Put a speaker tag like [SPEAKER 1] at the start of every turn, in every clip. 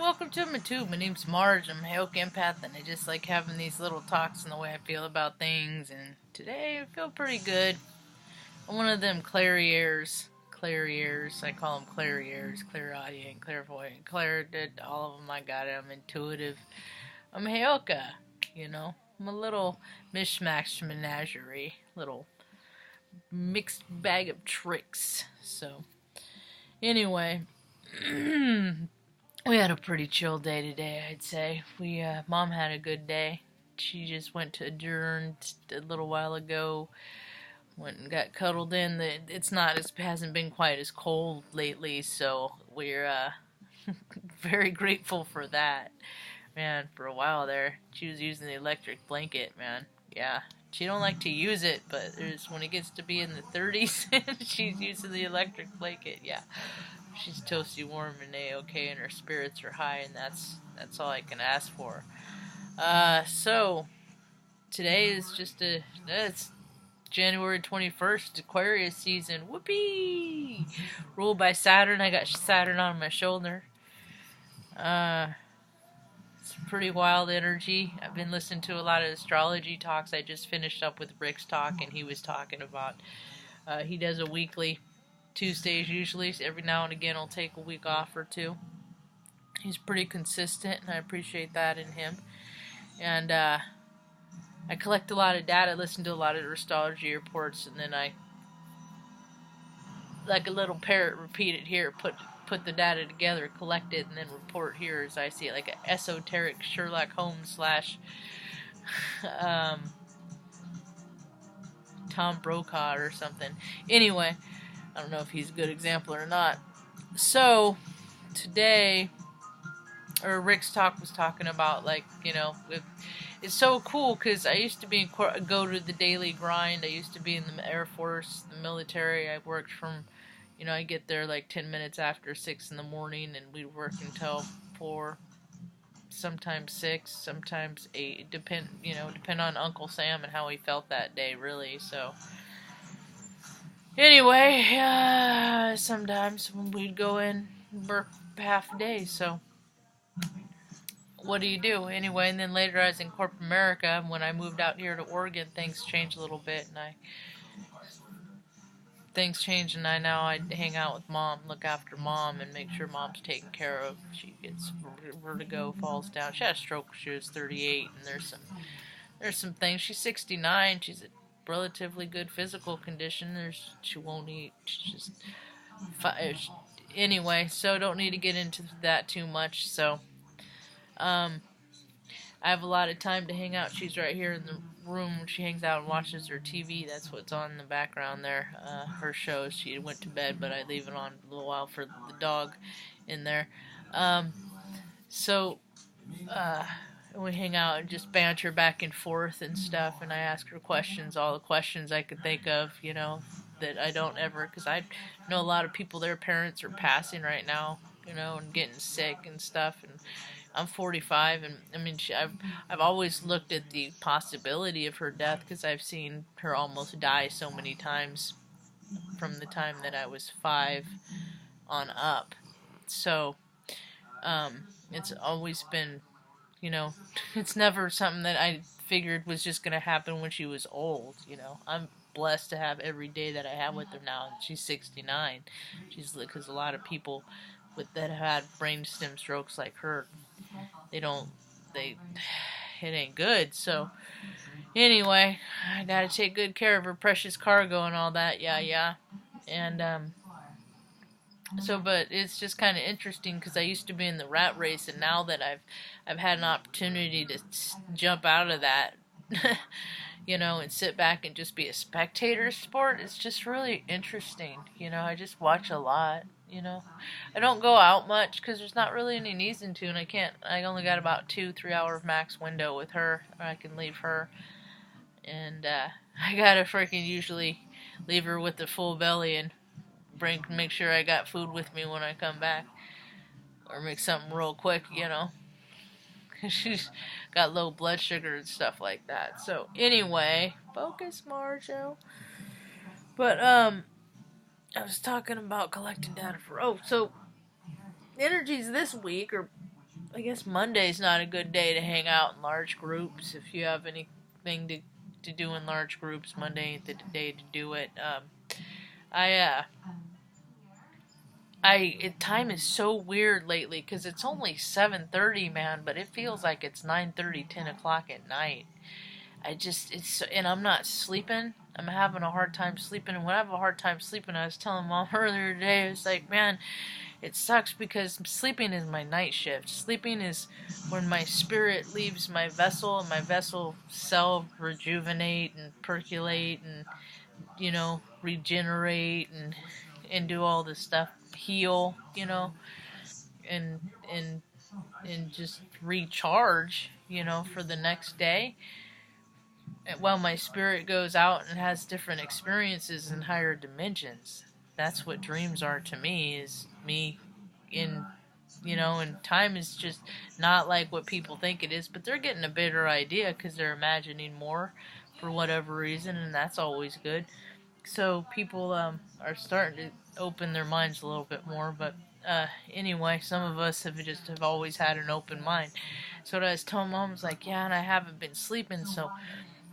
[SPEAKER 1] welcome to my tube. My name's Marge. I'm a Hayoke empath, and I just like having these little talks and the way I feel about things. And today I feel pretty good. I'm one of them clariers. Clariers. I call them clariers. Clairaudient, clairvoyant, claridid. All of them. I got it. I'm intuitive. I'm a Hayoke. You know, I'm a little mishmash menagerie. Little mixed bag of tricks. So, anyway. We had a pretty chill day today, I'd say. Mom had a good day. She just went to adjourn a little while ago. Went and got cuddled in. Hasn't been quite as cold lately, so we're very grateful for that. Man, for a while there, she was using the electric blanket, man. Yeah, she don't like to use it, but when it gets to be in the 30s, she's using the electric blanket. Yeah, she's toasty warm and A-okay, and her spirits are high, and that's all I can ask for. So today is it's January 21st, Aquarius season. Whoopee! Ruled by Saturn. I got Saturn on my shoulder. It's pretty wild energy. I've been listening to a lot of astrology talks. I just finished up with Rick's talk, and he was talking about he does a weekly, Tuesdays usually. So every now and again he'll take a week off or two. He's pretty consistent, and I appreciate that in him. And I collect a lot of data, listen to a lot of astrology reports, and then I, like a little parrot, repeat it here, put the data together, collect it, and then report here as I see it, like an esoteric Sherlock Holmes slash Tom Brokaw or something. Anyway, I don't know if he's a good example or not. So, today, Rick's talk was talking about, it's so cool because I used to go to the daily grind. I used to be in the Air Force, the military. I worked from, I get there like 10 minutes after 6 in the morning, and we'd work until 4, sometimes 6, sometimes 8. Depend on Uncle Sam and how he felt that day, really. So, anyway, sometimes we'd go in and work half a day, so what do you do? Anyway, and then later I was in corporate America. When I moved out here to Oregon, things changed a little bit, and I now I hang out with Mom, look after Mom, and make sure Mom's taken care of. She gets vertigo, falls down. She had a stroke when she was 38, and there's some things. She's 69. She's a relatively good physical condition. She won't eat. She's just anyway. So don't need to get into that too much. So I have a lot of time to hang out. She's right here in the room. She hangs out and watches her TV. That's what's on in the background there. Her shows. She went to bed, but I leave it on a little while for the dog in there. So we hang out and just banter back and forth and stuff, and I ask her questions, all the questions I could think of, that I don't ever, because I know a lot of people, their parents are passing right now, and getting sick and stuff, and I'm 45, and I mean, I've always looked at the possibility of her death because I've seen her almost die so many times from the time that I was 5 on up. So, it's always been, it's never something that I figured was just going to happen when she was old, I'm blessed to have every day that I have with her now. She's 69. Because a lot of people that have had brainstem strokes like her, it ain't good. So anyway, I gotta take good care of her precious cargo and all that. Yeah. And but it's just kind of interesting because I used to be in the rat race, and now that I've had an opportunity to jump out of that, and sit back and just be a spectator sport, it's just really interesting. I just watch a lot. I don't go out much because there's not really any reason to, and I only got about 2-3 hour max window with her. I can leave her, and I gotta freaking usually leave her with the full belly and make sure I got food with me when I come back, or make something real quick, because she's got low blood sugar and stuff like that. So anyway, focus, Marjo. But I was talking about collecting data for, so energies this week are I guess Monday's not a good day to hang out in large groups. If you have anything to do in large groups, Monday ain't the day to do it. I time is so weird lately because it's only 7:30, man, but it feels like it's 9:30, 10 o'clock at night. And I'm not sleeping. I'm having a hard time sleeping. And when I have a hard time sleeping, I was telling Mom earlier today, I was like, man, it sucks because sleeping is my night shift. Sleeping is when my spirit leaves my vessel and my vessel cell rejuvenate and percolate and, regenerate and do all this stuff, heal, and and and just recharge, for the next day. Well, my spirit goes out and has different experiences in higher dimensions. That's what dreams are to me, is me in, and time is just not like what people think it is, but they're getting a better idea because they're imagining more for whatever reason, and that's always good. So people are starting to open their minds a little bit more, but anyway, some of us have always had an open mind. So what I was telling Mom was like, yeah, and I haven't been sleeping, so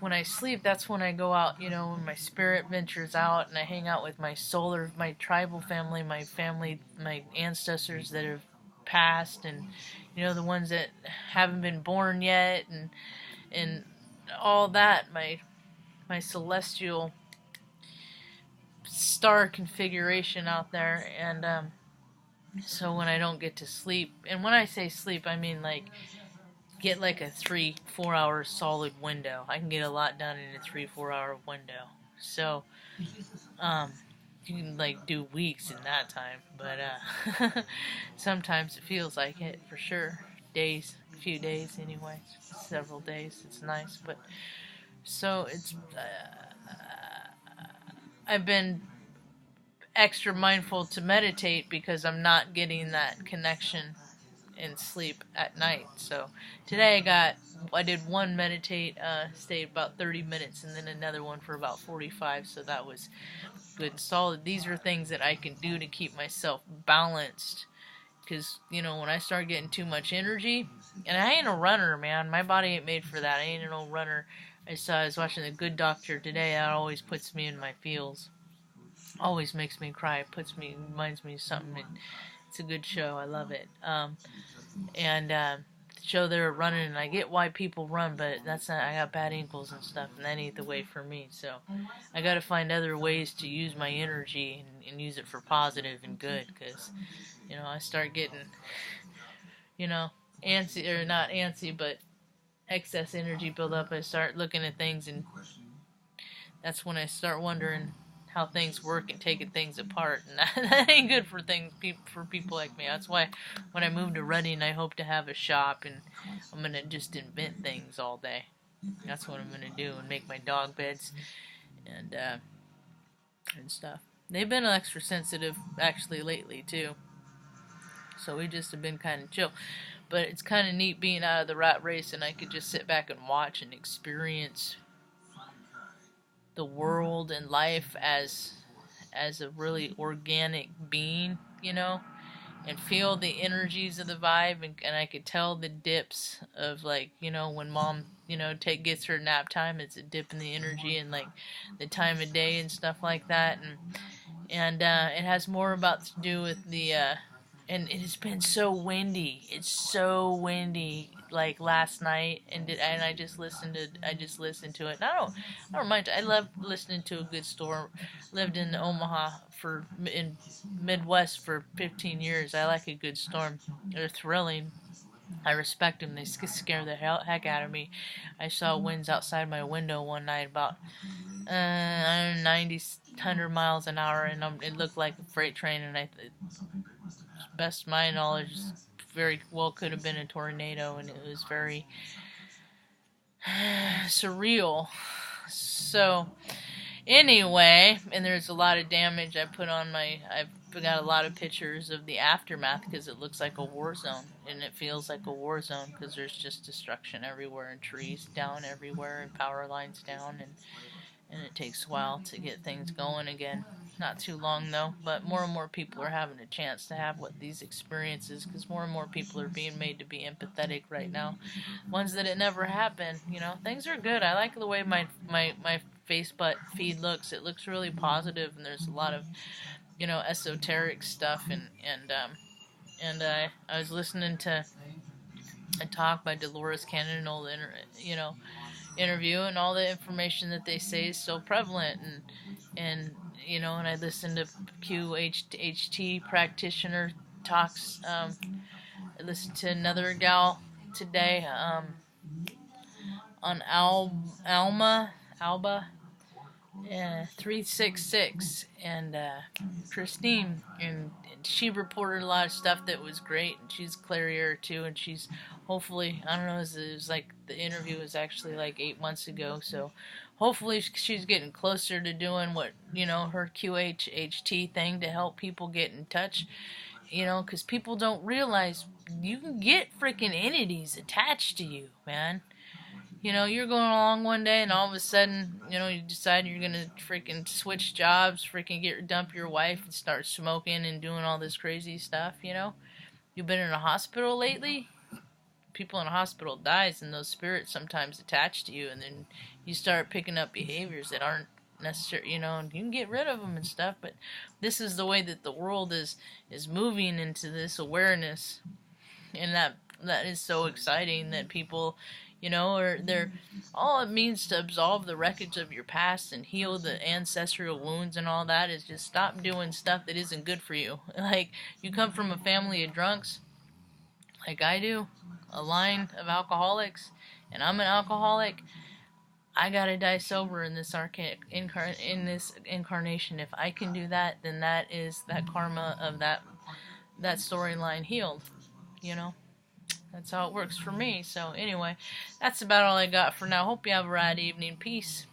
[SPEAKER 1] when I sleep, that's when I go out, when my spirit ventures out and I hang out with my tribal family, my ancestors that have passed, and, the ones that haven't been born yet, and all that, my celestial star configuration out there. And so when I don't get to sleep, and when I say sleep, I mean like get like a 3-4 hour solid window. I can get a lot done in a 3-4 hour window. So you can like do weeks in that time, but sometimes it feels like it for sure. Days, a few days anyway, several days. It's nice, but so it's I've been extra mindful to meditate because I'm not getting that connection in sleep at night. So today I did one meditate, stayed about 30 minutes, and then another one for about 45, so that was good and solid. These are things that I can do to keep myself balanced, because, when I start getting too much energy, and I ain't a runner, man, my body ain't made for that, I ain't an old runner. I was watching The Good Doctor today. That always puts me in my feels. Always makes me cry. Reminds me of something. And it's a good show. I love it. And the show they were running, and I get why people run, but that's not. I got bad ankles and stuff, and that ain't the way for me. So I got to find other ways to use my energy and use it for positive and good. Because I start getting antsy, or not antsy, but excess energy build up. I start looking at things, and that's when I start wondering how things work and taking things apart, and that ain't good for people like me. That's why when I move to Reading, I hope to have a shop, and I'm gonna just invent things all day. That's what I'm gonna do, and make my dog beds and stuff. They've been extra sensitive actually lately too, so we just have been kind of chill. But it's kind of neat being out of the rat race, and I could just sit back and watch and experience the world and life as a really organic being, and feel the energies of the vibe, and I could tell the dips of, like, when Mom, gets her nap time, it's a dip in the energy, and like the time of day and stuff like that, and it has more about to do with the and it has been so windy. It's so windy, like last night, and I just listened to it. And I don't mind. I love listening to a good storm. Lived in Omaha in Midwest for 15 years. I like a good storm. They're thrilling. I respect them. They scare the heck out of me. I saw winds outside my window one night about 90, 100 miles an hour, and it looked like a freight train, and best of my knowledge, very well could have been a tornado, and it was very surreal. So anyway, and there's a lot of damage. I've got a lot of pictures of the aftermath, because it looks like a war zone, and it feels like a war zone, because there's just destruction everywhere, and trees down everywhere, and power lines down, and it takes a while to get things going again. not too long though, but more and more people are having a chance to have what these experiences, because more and more people are being made to be empathetic right now. Ones that it never happened, things are good. I like the way my Facebook feed looks. It looks really positive, and there's a lot of esoteric stuff, and I was listening to a talk by Dolores Cannon, an old interview, and all the information that they say is so prevalent, and I listened to QHT practitioner talks. I listened to another gal today on Alba 366, and Christine, and she reported a lot of stuff that was great, and she's clarier too, and she's hopefully, I don't know, it was like the interview was actually like 8 months ago, so hopefully she's getting closer to doing what, her QHHT thing to help people get in touch, because people don't realize you can get freaking entities attached to you, man. You're going along one day and all of a sudden, you decide you're going to freaking switch jobs, freaking dump your wife and start smoking and doing all this crazy stuff, You've been in a hospital lately? People in a hospital dies, and those spirits sometimes attach to you, and then you start picking up behaviors that aren't necessary, and you can get rid of them and stuff, but this is the way that the world is moving into this awareness, and that is so exciting that people, or they're all it means to absolve the wreckage of your past and heal the ancestral wounds and all that is just stop doing stuff that isn't good for you. Like, you come from a family of drunks, like I do, a line of alcoholics, and I'm an alcoholic. I gotta die sober in this incarnation. If I can do that, then that is that karma of that storyline healed, That's how it works for me. So anyway, that's about all I got for now. Hope you have a rad evening. Peace.